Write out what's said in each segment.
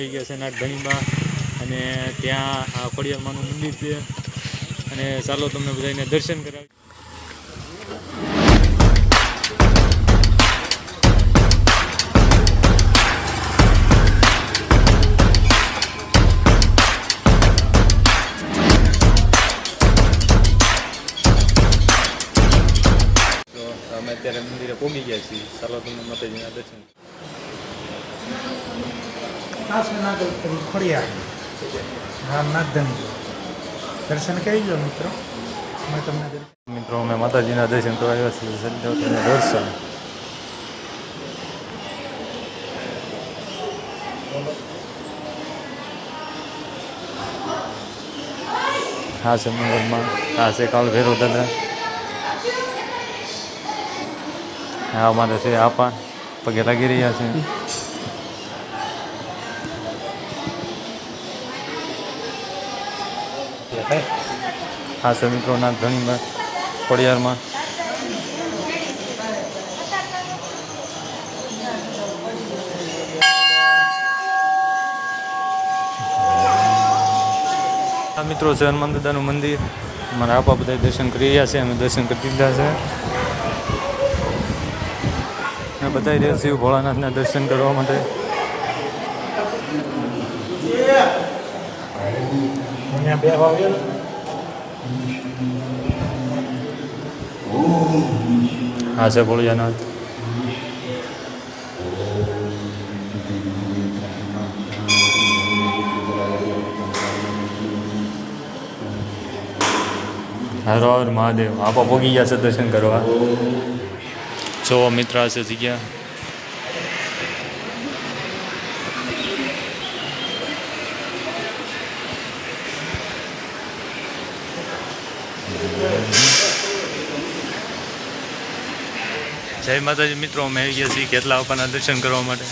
આવી ગયા છે નાગધણીમાં અને ત્યાં આ ખોડિયારમાંનું મંદિર છે અને ચાલો તમને બધાને દર્શન કરાવી. અમે અત્યારે મંદિરે પહોંચી ગયા છીએ. ચાલો તમને માતાજીના દર્શન. ખોડિયાર રામ નાગધણી દર્શન કરી લો મિત્રો. મિત્રો અમે માતાજીના દર્શન કરવા આવ્યા છીએ. દર્શન હા છે મંગળમાં. આ છે કાળ ભૈરવ દાદા. હા અમારે છે આપા પગે લાગી રહ્યા છે. હા છે મિત્રો નાગધણીમાં ખોડિયારમાં. આ મિત્રો છે હનુમાન દાદાનું મંદિર. અમારા આપા બધા દર્શન કરી રહ્યા છે. અમે દર્શન કરી દીધા છે. અમે બધા રહ્યા છીએ ભોળાનાથના દર્શન કરવા માટે. હા છે ભોળિયાનાથ. હર હર મહાદેવ. આપા પોગી ગયા છે દર્શન કરવા. જો મિત્ર છે જગ્યા. જય માતાજી મિત્રો. અમે આવી ગયા છીએ કેટલા આપાના દર્શન કરવા માટે.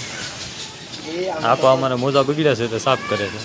આપા અમારા મોજા બગડ્યા છે તો સાફ કરે છે.